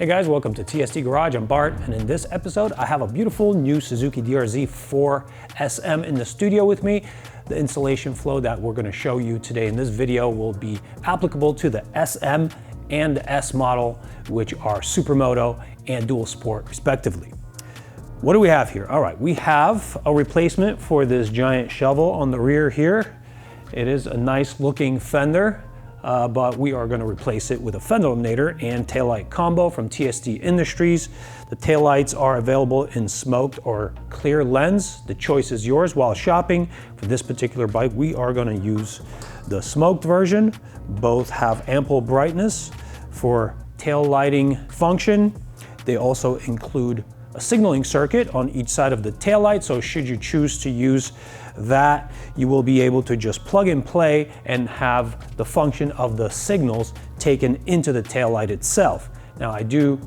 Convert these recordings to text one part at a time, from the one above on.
Hey guys, welcome to TST Garage. I'm Bart, and in this episode I have a beautiful new Suzuki DR-Z4S in the studio with me. The installation flow that we're going to show you today in this video will be applicable to the SM and the S model, which are Supermoto and Dual Sport respectively. What do we have here? All right, we have a replacement for this giant shovel on the rear here. It is a nice looking Fender. But we are going to replace it with a Fender Eliminator and taillight combo from TST Industries. The taillights are available in smoked or clear lens. The choice is yours while shopping. For this particular bike, we are going to use the smoked version. Both have ample brightness for tail lighting function. They also include a signaling circuit on each side of the taillight, so should you choose to use that, you will be able to just plug and play and have the function of the signals taken into the taillight itself. Now, I do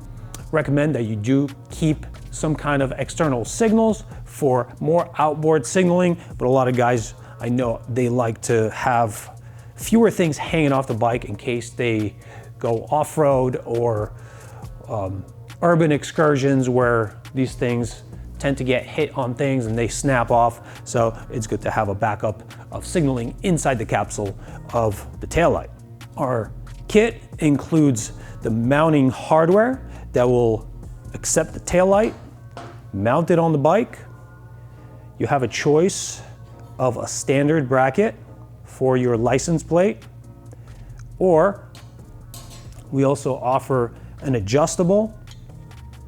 recommend that you do keep some kind of external signals for more outboard signaling, but a lot of guys, I know, they like to have fewer things hanging off the bike in case they go off-road or urban excursions where these things tend to get hit on things and they snap off. So it's good to have a backup of signaling inside the capsule of the taillight. Our kit includes the mounting hardware that will accept the taillight, mount it on the bike. You have a choice of a standard bracket for your license plate, or we also offer an adjustable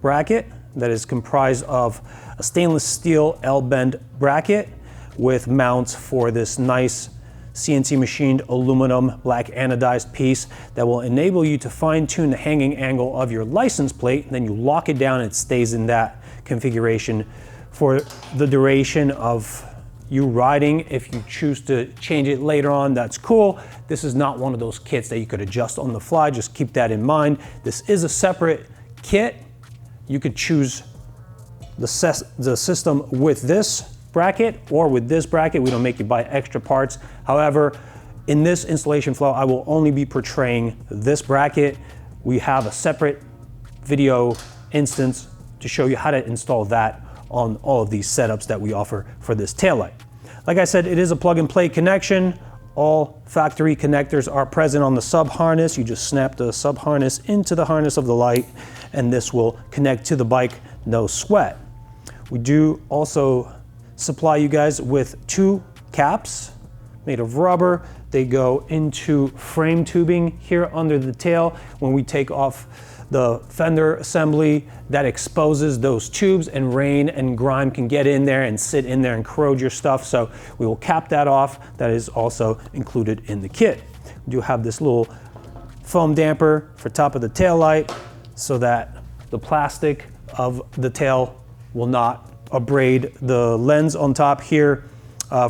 bracket that is comprised of a stainless steel L-bend bracket with mounts for this nice CNC machined aluminum black anodized piece that will enable you to fine-tune the hanging angle of your license plate. Then you lock it down and it stays in that configuration for the duration of you riding. If you choose to change it later on, that's cool. This is not one of those kits that you could adjust on the fly. Just keep that in mind. This is a separate kit. You could choose the system with this bracket or with this bracket. We don't make you buy extra parts. However, in this installation flow, I will only be portraying this bracket. We have a separate video instance to show you how to install that on all of these setups that we offer for this taillight. Like I said, it is a plug and play connection. All factory connectors are present on the sub harness. You just snap the sub harness into the harness of the light and this will connect to the bike, no sweat. We do also supply you guys with 2 caps made of rubber. They go into frame tubing here under the tail. When we take off the fender assembly, that exposes those tubes and rain and grime can get in there and sit in there and corrode your stuff. So we will cap that off. That is also included in the kit. We do have this little foam damper for top of the tail light so that the plastic of the tail will not abrade the lens on top here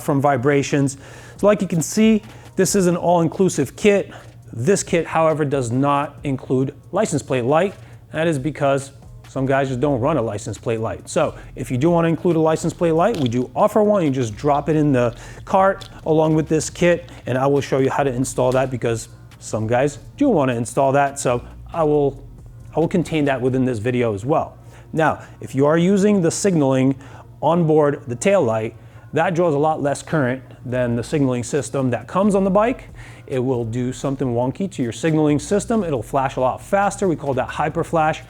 from vibrations. So like you can see, this is an all-inclusive kit. This kit, however, does not include license plate light. That is because some guys just don't run a license plate light. So if you do want to include a license plate light, we do offer one. You just drop it in the cart along with this kit, and I will show you how to install that because some guys do want to install that. So I will contain that within this video as well. Now, if you are using the signaling on board the tail light, that draws a lot less current than the signaling system that comes on the bike. It will do something wonky to your signaling system. It'll flash a lot faster. We call that hyper flash.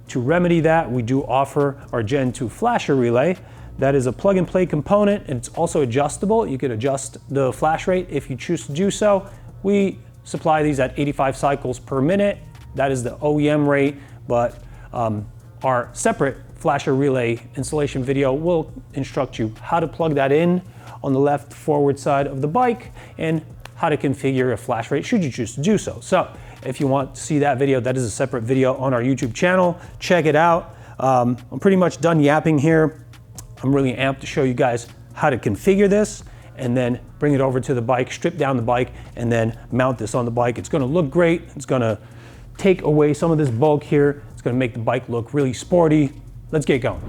To remedy that, we do offer our Gen 2 flasher relay. That is a plug and play component, and it's also adjustable. You can adjust the flash rate if you choose to do so. We supply these at 85 cycles per minute. That is the OEM rate, but our separate flasher relay installation video will instruct you how to plug that in on the left forward side of the bike and how to configure a flash rate should you choose to do so. So if you want to see that video, that is a separate video on our YouTube channel. Check it out. I'm pretty much done yapping here. I'm really amped to show you guys how to configure this and then bring it over to the bike, strip down the bike, and then mount this on the bike. It's gonna look great. It's gonna take away some of this bulk here. It's gonna make the bike look really sporty. Let's get going.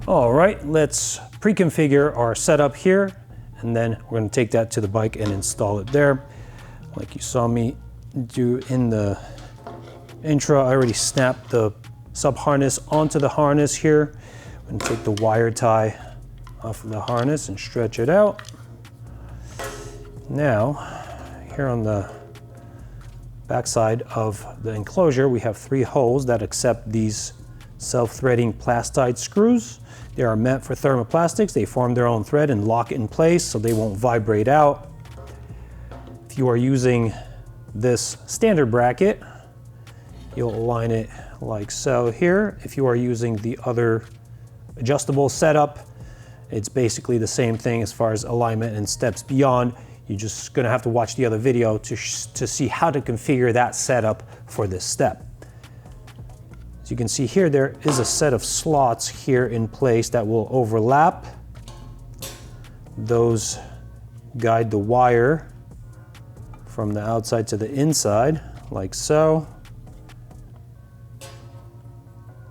All right, let's pre-configure our setup here, and then we're gonna take that to the bike and install it there. Like you saw me do in the intro, I already snapped the sub-harness onto the harness here. I'm gonna take the wire tie off of the harness and stretch it out. Now, here on the backside of the enclosure, we have 3 holes that accept these self-threading plastide screws. They are meant for thermoplastics. They form their own thread and lock it in place so they won't vibrate out. If you are using this standard bracket, you'll align it like so here. If you are using the other adjustable setup, it's basically the same thing as far as alignment and steps beyond. You're just gonna have to watch the other video to see how to configure that setup for this step. As you can see here, there is a set of slots here in place that will overlap. Those guide the wire from the outside to the inside, like so.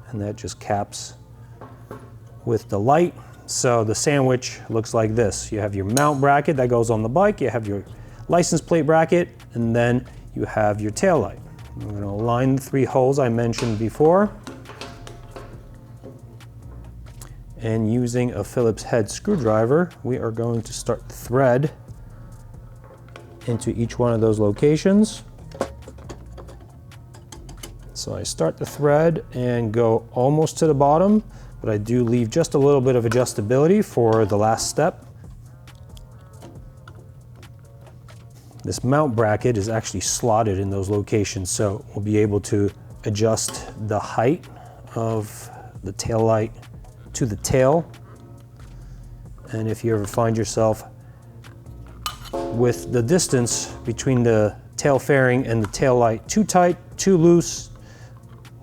And that just caps with the light. So the sandwich looks like this. You have your mount bracket that goes on the bike, you have your license plate bracket, and then you have your tail light. I'm going to align the 3 holes I mentioned before. And using a Phillips head screwdriver, we are going to start the thread into each one of those locations. So I start the thread and go almost to the bottom, but I do leave just a little bit of adjustability for the last step. This mount bracket is actually slotted in those locations, so we'll be able to adjust the height of the tail light to the tail. And if you ever find yourself with the distance between the tail fairing and the tail light too tight, too loose,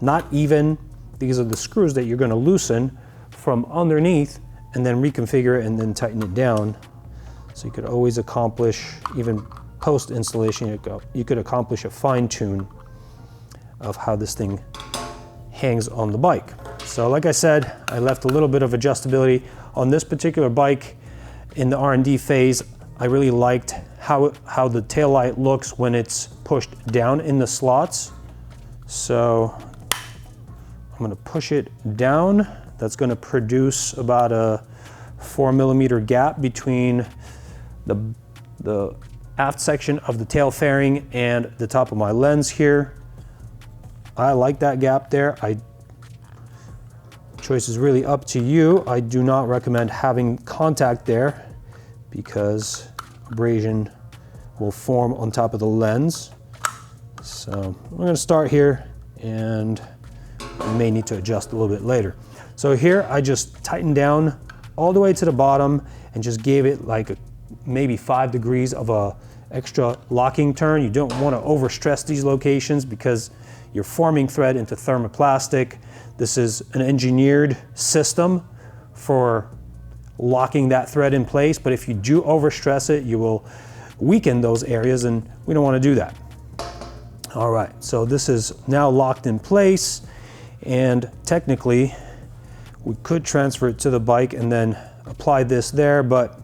not even, because of the screws that you're going to loosen from underneath and then reconfigure it and then tighten it down. So you could always accomplish, even post installation, you could accomplish a fine tune of how this thing hangs on the bike. So like I said, I left a little bit of adjustability on this particular bike. In the R&D phase, I really liked how the tail light looks when it's pushed down in the slots. So I'm going to push it down. That's going to produce about a 4mm gap between the aft section of the tail fairing and the top of my lens here. I like that gap there. Choice is really up to you. I do not recommend having contact there because abrasion will form on top of the lens. So I'm going to start here, and I may need to adjust a little bit later. So here I just tightened down all the way to the bottom and just gave it like maybe 5 degrees of a extra locking turn. You don't want to overstress these locations because you're forming thread into thermoplastic. This is an engineered system for locking that thread in place, but if you do overstress it, you will weaken those areas, and we don't want to do that. All right, so this is now locked in place, and technically we could transfer it to the bike and then apply this there, but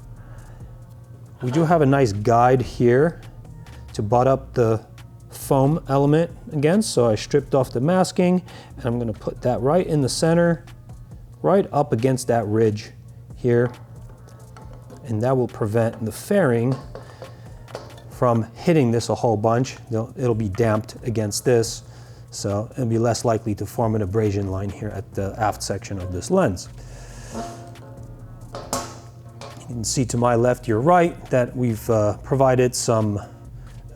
we do have a nice guide here to butt up the foam element again. So I stripped off the masking, and I'm going to put that right in the center, right up against that ridge here, and that will prevent the fairing from hitting this a whole bunch. It'll be damped against this, so it'll be less likely to form an abrasion line here at the aft section of this lens. You can see to my left, your right, that we've provided some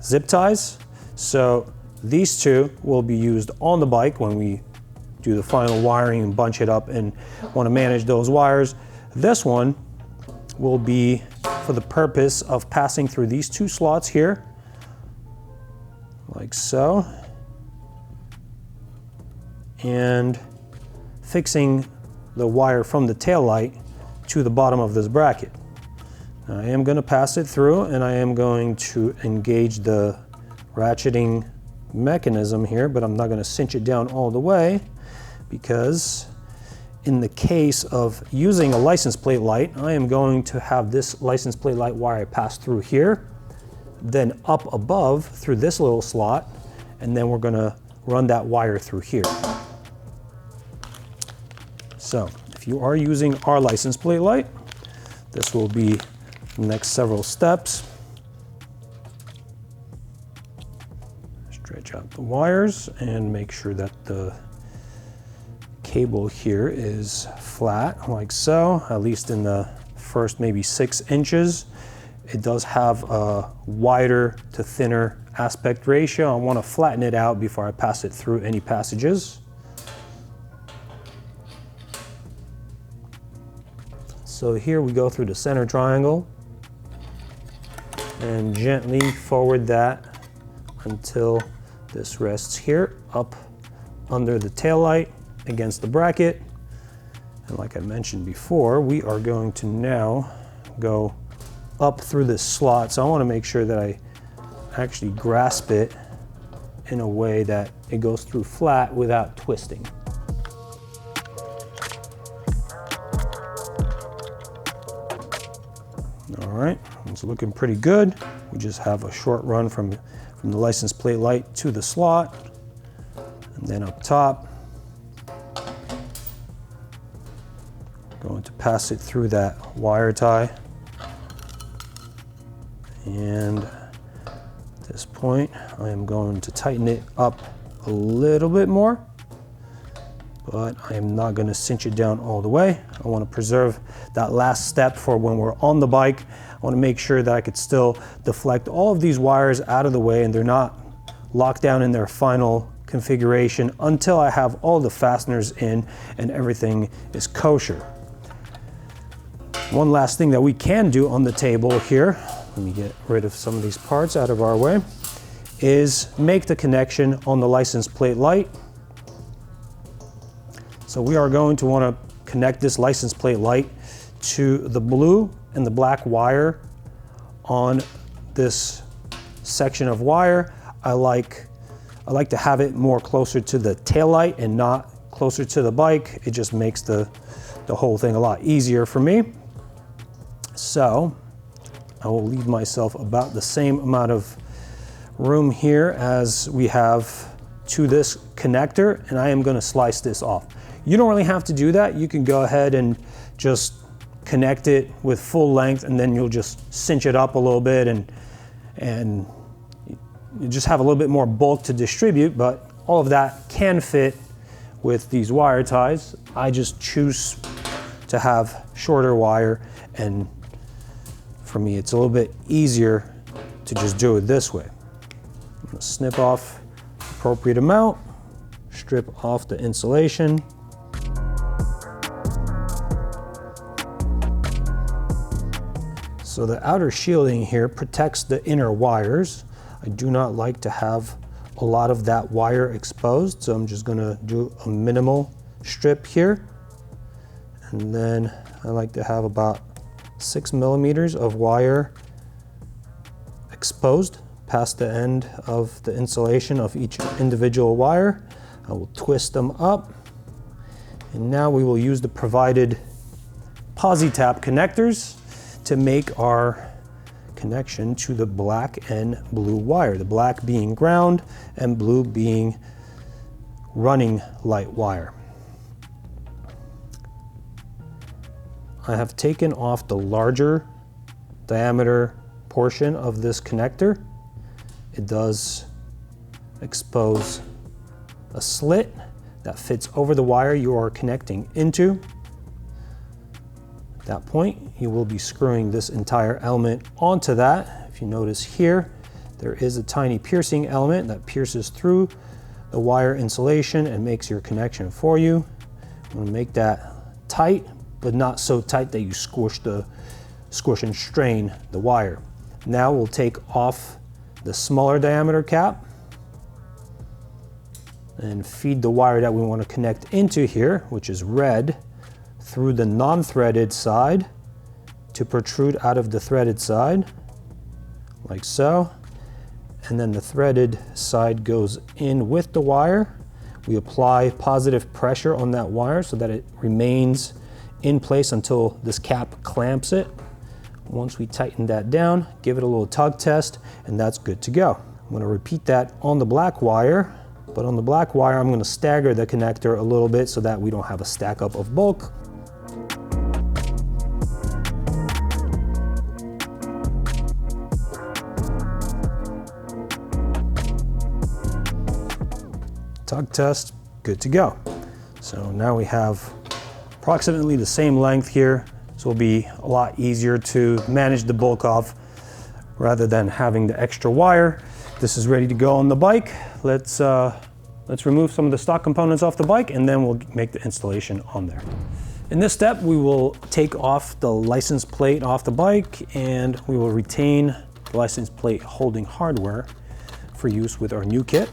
zip ties. So these two will be used on the bike when we do the final wiring and bunch it up and want to manage those wires. This one will be for the purpose of passing through these 2 slots here, like so, and fixing the wire from the tail light to the bottom of this bracket. Now, I am going to pass it through, and I am going to engage the ratcheting mechanism here, but I'm not going to cinch it down all the way, because in the case of using a license plate light, I am going to have this license plate light wire pass through here, then up above through this little slot, and then we're going to run that wire through here. So if you are using our license plate light, this will be the next several steps. Stretch out the wires and make sure that the cable here is flat, like so, at least in the first maybe 6 inches. It does have a wider to thinner aspect ratio. I want to flatten it out before I pass it through any passages. So here we go through the center triangle and gently forward that until this rests here up under the tail light against the bracket. And like I mentioned before, we are going to now go up through this slot. So I want to make sure that I actually grasp it in a way that it goes through flat without twisting. All right, it's looking pretty good. We just have a short run from the license plate light to the slot, and then up top, going to pass it through that wire tie. And at this point, I am going to tighten it up a little bit more, but I am not going to cinch it down all the way. I want to preserve that last step for when we're on the bike. I want to make sure that I could still deflect all of these wires out of the way and they're not locked down in their final configuration until I have all the fasteners in and everything is kosher. One last thing that we can do on the table here, let me get rid of some of these parts out of our way, is make the connection on the license plate light. So we are going to want to connect this license plate light to the blue and the black wire on this section of wire. I like to have it more closer to the tail light and not closer to the bike. It just makes the whole thing a lot easier for me. So I will leave myself about the same amount of room here as we have to this connector, and I am going to slice this off. You don't really have to do that. You can go ahead and just connect it with full length, and then you'll just cinch it up a little bit and you just have a little bit more bulk to distribute, but all of that can fit with these wire ties. I just choose to have shorter wire, and for me it's a little bit easier to just do it this way. I'm going to snip off the appropriate amount, strip off the insulation. So the outer shielding here protects the inner wires. I do not like to have a lot of that wire exposed, so I'm just gonna do a minimal strip here. And then I like to have about 6 millimeters of wire exposed past the end of the insulation of each individual wire. I will twist them up. And now we will use the provided posi-tap connectors to make our connection to the black and blue wire. The black being ground and blue being running light wire. I have taken off the larger diameter portion of this connector. It does expose a slit that fits over the wire you are connecting into. At that point, you will be screwing this entire element onto that. If you notice here, there is a tiny piercing element that pierces through the wire insulation and makes your connection for you. I'm going to make that tight, but not so tight that you squish and strain the wire. Now we'll take off the smaller diameter cap and feed the wire that we want to connect into here, which is red, through the non-threaded side to protrude out of the threaded side, like so. And then the threaded side goes in with the wire. We apply positive pressure on that wire so that it remains in place until this cap clamps it. Once we tighten that down, give it a little tug test, and that's good to go. I'm going to repeat that on the black wire. But on the black wire, I'm going to stagger the connector a little bit so that we don't have a stack up of bulk. Tug test, good to go. So now we have approximately the same length here, so it'll be a lot easier to manage the bulk off rather than having the extra wire. This is ready to go on the bike. Let's remove some of the stock components off the bike and then we'll make the installation on there. In this step, we will take off the license plate off the bike and we will retain the license plate holding hardware for use with our new kit.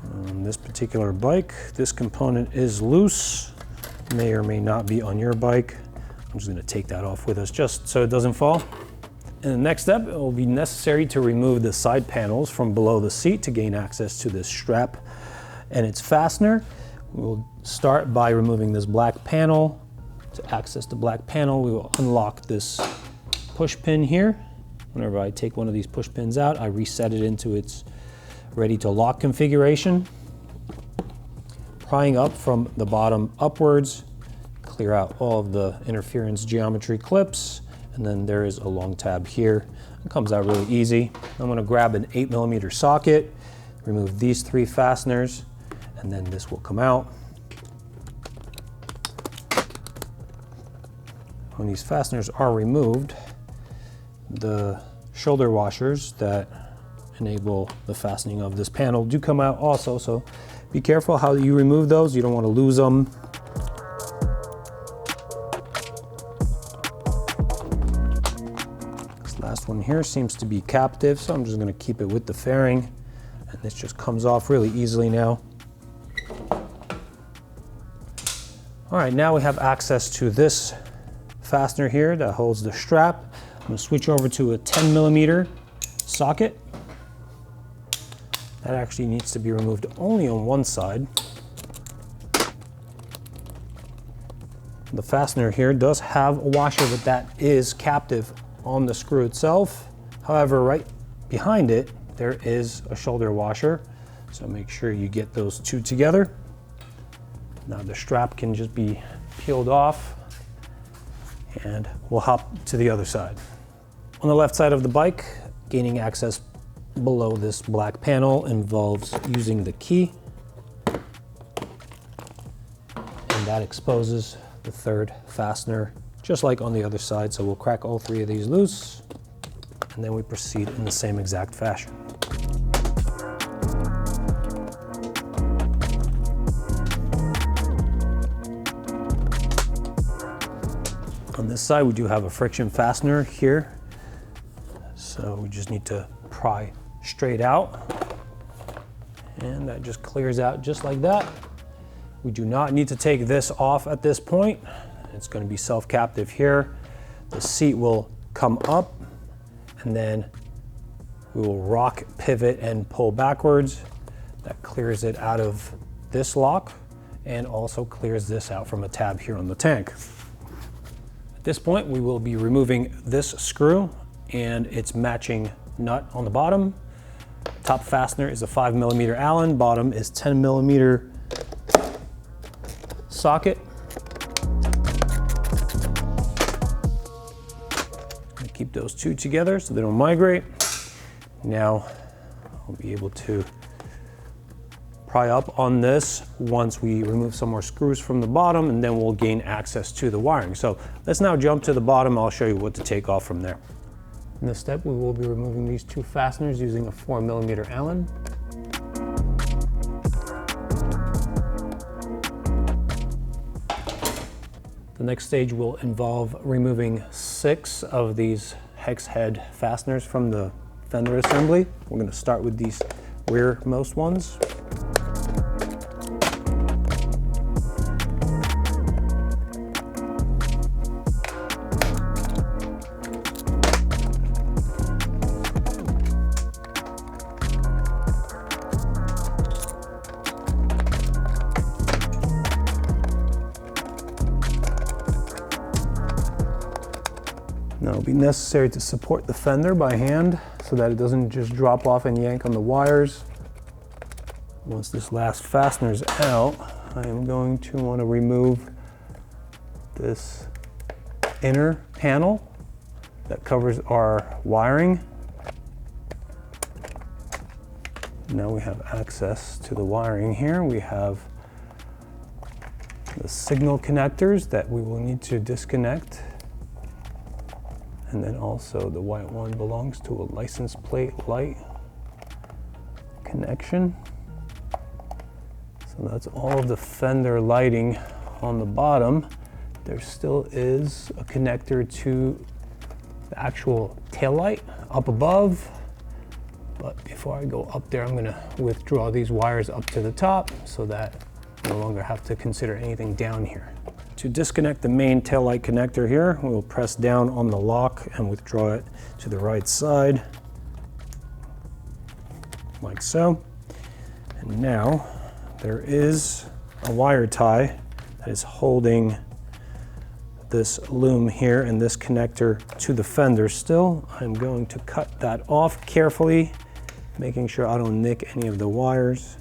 On this particular bike, this component is loose, may or may not be on your bike. I'm just going to take that off with us just so it doesn't fall. In the next step, it will be necessary to remove the side panels from below the seat to gain access to this strap and its fastener. We'll start by removing this black panel. To access the black panel, we will unlock this push pin here. Whenever I take one of these push pins out, I reset it into its ready to lock configuration. Prying up from the bottom upwards, clear out all of the interference geometry clips, and then there is a long tab here. It comes out really easy. I'm going to grab an 8mm socket, remove these 3 fasteners, and then this will come out. When these fasteners are removed, the shoulder washers that enable the fastening of this panel do come out also, so be careful how you remove those. You don't want to lose them. This last one here seems to be captive, so I'm just going to keep it with the fairing, and this just comes off really easily now. All right, now we have access to this fastener here that holds the strap. I'm going to switch over to a 10mm socket. That actually needs to be removed only on one side. The fastener here does have a washer, but that is captive on the screw itself. However, right behind it, there is a shoulder washer. So make sure you get those 2 together. Now the strap can just be peeled off and we'll hop to the other side. On the left side of the bike, gaining access below this black panel involves using the key, and that exposes the 3rd fastener just like on the other side. So we'll crack all 3 of these loose and then we proceed in the same exact fashion. On this side we do have a friction fastener here, so we just need to pry straight out and that just clears out just like that. We do not need to take this off at this point. It's going to be self-captive here. The seat will come up and then we will rock, pivot, and pull backwards. That clears it out of this lock and also clears this out from a tab here on the tank. At this point, we will be removing this screw and its matching nut on the bottom. Top fastener is a 5mm Allen, bottom is 10mm socket. Keep those 2 together so they don't migrate. Now I'll be able to pry up on this once we remove some more screws from the bottom, and then we'll gain access to the wiring. So let's now jump to the bottom. I'll show you what to take off from there. In this step, we will be removing these 2 fasteners using a 4mm Allen. The next stage will involve removing 6 of these hex head fasteners from the fender assembly. We're going to start with these rearmost ones. Now it'll be necessary to support the fender by hand so that it doesn't just drop off and yank on the wires. Once this last fastener is out, I am going to want to remove this inner panel that covers our wiring. Now we have access to the wiring here. We have the signal connectors that we will need to disconnect. And then also the white one belongs to a license plate light connection. So that's all of the Fender lighting on the bottom. There still is a connector to the actual taillight up above. But before I go up there, I'm gonna withdraw these wires up to the top so that I no longer have to consider anything down here. To disconnect the main taillight connector here, we'll press down on the lock and withdraw it to the right side, like so. And now there is a wire tie that is holding this loom here and this connector to the fender still. I'm going to cut that off carefully, making sure I don't nick any of the wires.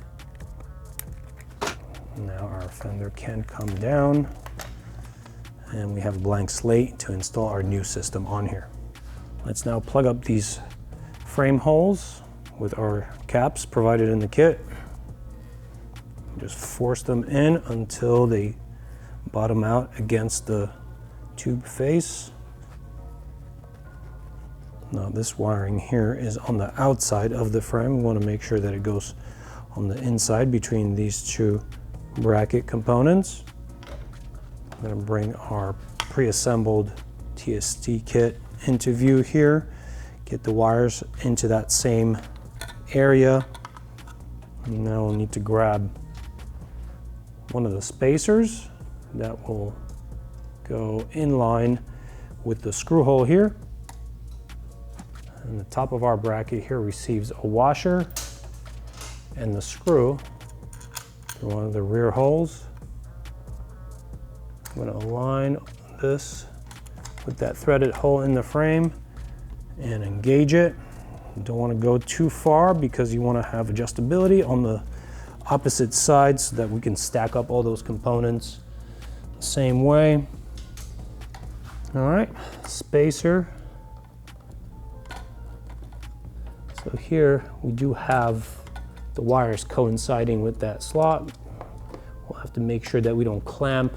Now our fender can come down and we have a blank slate to install our new system on here. Let's now plug up these frame holes with our caps provided in the kit. Just force them in until they bottom out against the tube face. Now this wiring here is on the outside of the frame. We want to make sure that it goes on the inside between these two bracket components. I'm going to bring our pre-assembled TST kit into view here, get the wires into that same area. And now we'll need to grab one of the spacers that will go in line with the screw hole here. And the top of our bracket here receives a washer and the screw through one of the rear holes. I'm going to align this with that threaded hole in the frame and engage it. You don't want to go too far because you want to have adjustability on the opposite side so that we can stack up all those components the same way. All right, spacer. So here we do have the wires coinciding with that slot. We'll have to make sure that we don't clamp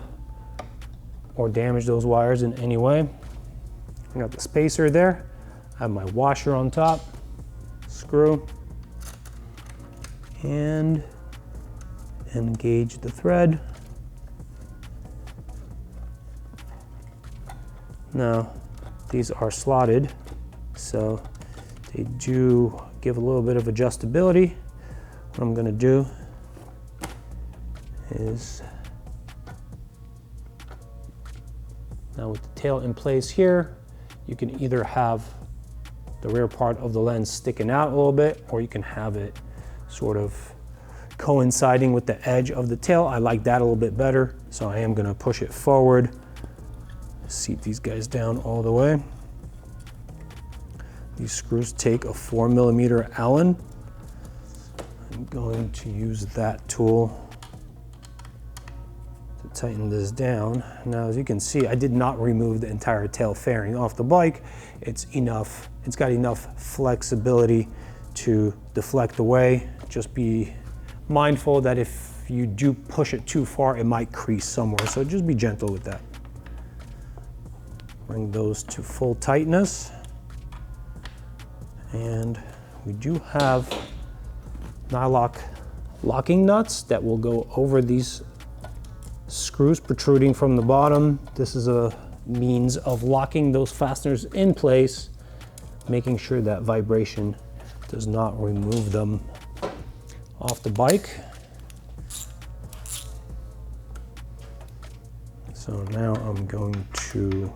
or damage those wires in any way. I got the spacer there. I have my washer on top, screw, and engage the thread. Now, these are slotted, so they do give a little bit of adjustability. What I'm going to do is, now with the tail in place here, you can either have the rear part of the lens sticking out a little bit, or you can have it sort of coinciding with the edge of the tail. I like that a little bit better, so I am going to push it forward, seat these guys down all the way. These screws take a 4mm Allen. I'm going to use that tool to tighten this down. Now, as you can see, I did not remove the entire tail fairing off the bike. It's got enough flexibility to deflect away. Just be mindful that if you do push it too far, it might crease somewhere. So just be gentle with that. Bring those to full tightness. And we do have nylock locking nuts that will go over these screws protruding from the bottom. This is a means of locking those fasteners in place, making sure that vibration does not remove them off the bike. So now I'm going to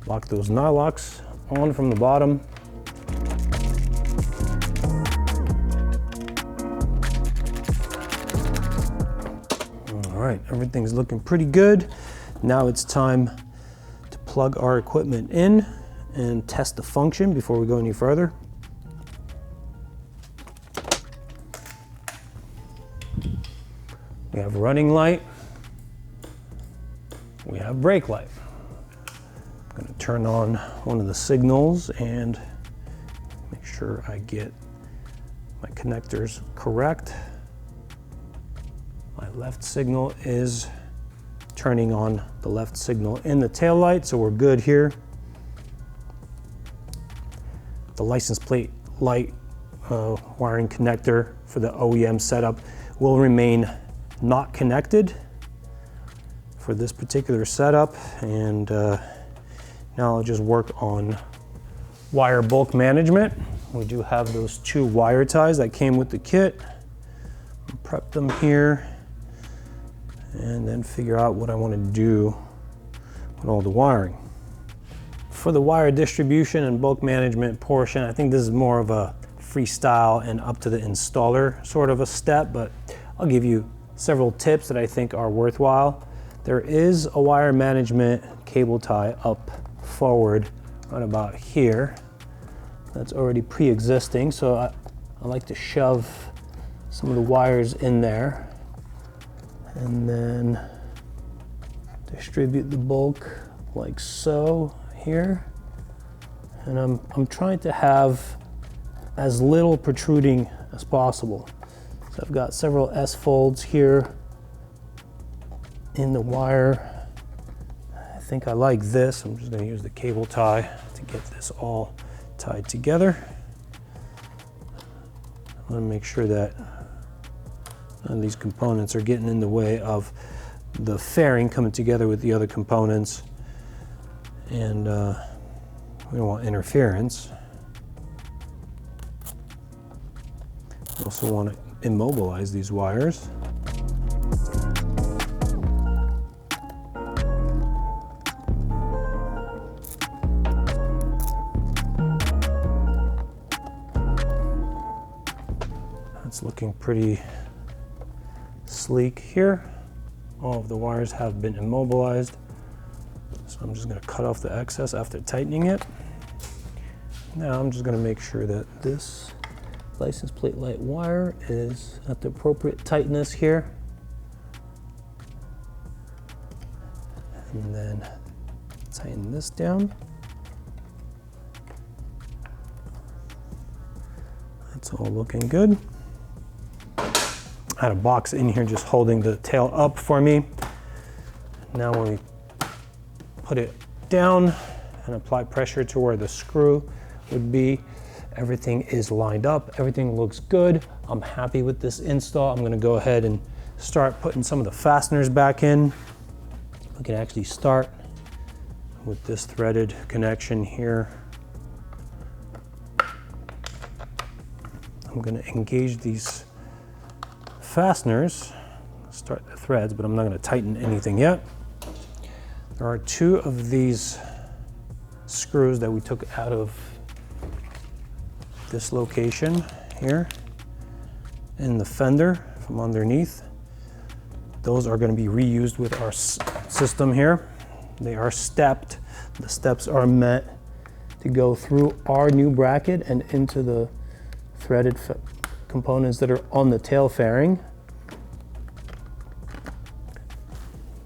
lock those nylocks on from the bottom. All right, everything's looking pretty good. Now it's time to plug our equipment in and test the function before we go any further. We have running light. We have brake light. I'm going to turn on one of the signals and make sure I get my connectors correct. My left signal is turning on the left signal in the tail light, so we're good here. The license plate light wiring connector for the OEM setup will remain not connected for this particular setup, and now I'll just work on wire bulk management. We do have those 2 wire ties that came with the kit. I'll prep them here and then figure out what I want to do with all the wiring. For the wire distribution and bulk management portion, I think this is more of a freestyle and up to the installer sort of a step, but I'll give you several tips that I think are worthwhile. There is a wire management cable tie up forward right about here. That's already pre-existing, so I like to shove some of the wires in there and then distribute the bulk like so here. And I'm trying to have as little protruding as possible. So I've got several S-folds here in the wire. I think I like this. I'm just going to use the cable tie to get this all tied together. I want to make sure that none of these components are getting in the way of the fairing coming together with the other components, and we don't want interference. We also want to immobilize these wires. It's looking pretty sleek here. All of the wires have been immobilized. So I'm just going to cut off the excess after tightening it. Now I'm just going to make sure that this license plate light wire is at the appropriate tightness here. And then tighten this down. That's all looking good. I had a box in here just holding the tail up for me. Now when we put it down and apply pressure to where the screw would be, everything is lined up, everything looks good. I'm happy with this install. I'm gonna go ahead and start putting some of the fasteners back in. We can actually start with this threaded connection here. I'm gonna engage these fasteners, start the threads, but I'm not going to tighten anything yet. There are 2 of these screws that we took out of this location here in the fender from underneath. Those are going to be reused with our system here. They are stepped. The steps are meant to go through our new bracket and into the threaded components that are on the tail fairing.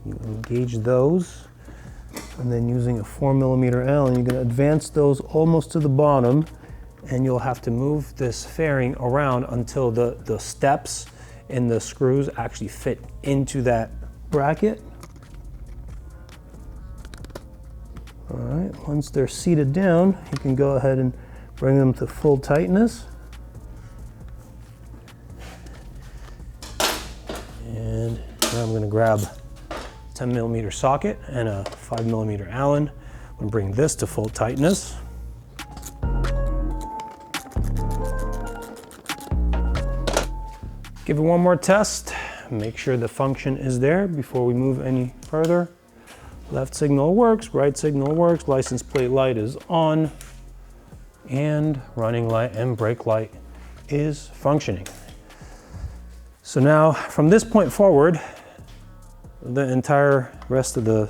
You engage those, and then using a 4mm Allen, you're going to advance those almost to the bottom, and you'll have to move this fairing around until the steps in the screws actually fit into that bracket. All right, once they're seated down, you can go ahead and bring them to full tightness. And now I'm going to grab a 10mm socket and a 5mm Allen. I'm going to bring this to full tightness. Give it one more test. Make sure the function is there before we move any further. Left signal works, right signal works, license plate light is on, and running light and brake light is functioning. So now, from this point forward, the entire rest of the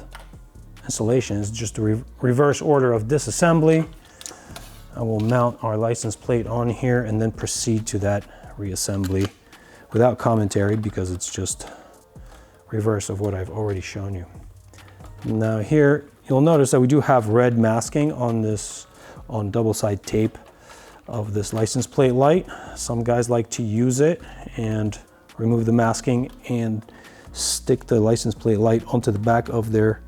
installation is just a reverse order of disassembly. I will mount our license plate on here and then proceed to that reassembly without commentary, because it's just reverse of what I've already shown you. Now here, you'll notice that we do have red masking on this, on double side tape of this license plate light. Some guys like to use it and remove the masking and stick the license plate light onto the back of their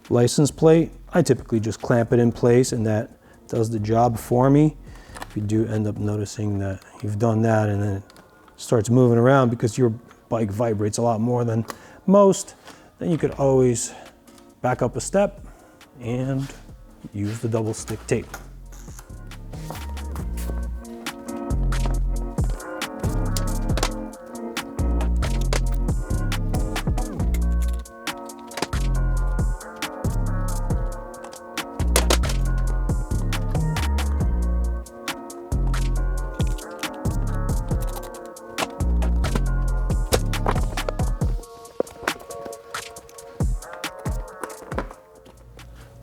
license plate. I typically just clamp it in place and that does the job for me. If you do end up noticing that you've done that and then it starts moving around because your bike vibrates a lot more than most, then you could always back up a step and use the double stick tape.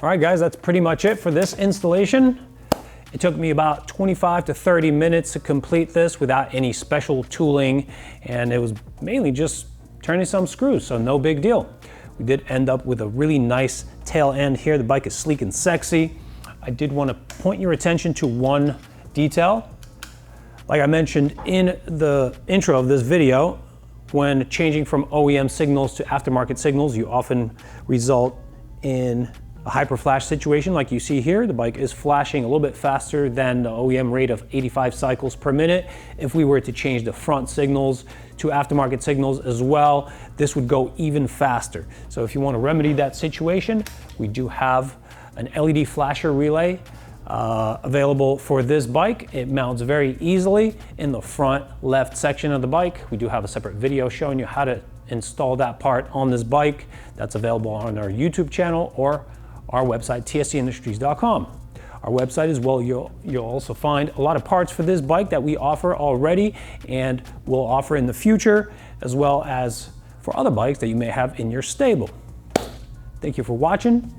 All right, guys, that's pretty much it for this installation. It took me about 25 to 30 minutes to complete this without any special tooling, and it was mainly just turning some screws, so no big deal. We did end up with a really nice tail end here. The bike is sleek and sexy. I did want to point your attention to one detail. Like I mentioned in the intro of this video, when changing from OEM signals to aftermarket signals, you often result in a hyper flash situation like you see here. The bike is flashing a little bit faster than the OEM rate of 85 cycles per minute. If we were to change the front signals to aftermarket signals as well, this would go even faster. So if you want to remedy that situation, we do have an LED flasher relay available for this bike. It mounts very easily in the front left section of the bike. We do have a separate video showing you how to install that part on this bike. That's available on our YouTube channel or our website, tstindustries.com. Our website as well, you'll also find a lot of parts for this bike that we offer already and will offer in the future, as well as for other bikes that you may have in your stable. Thank you for watching.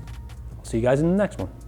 I'll see you guys in the next one.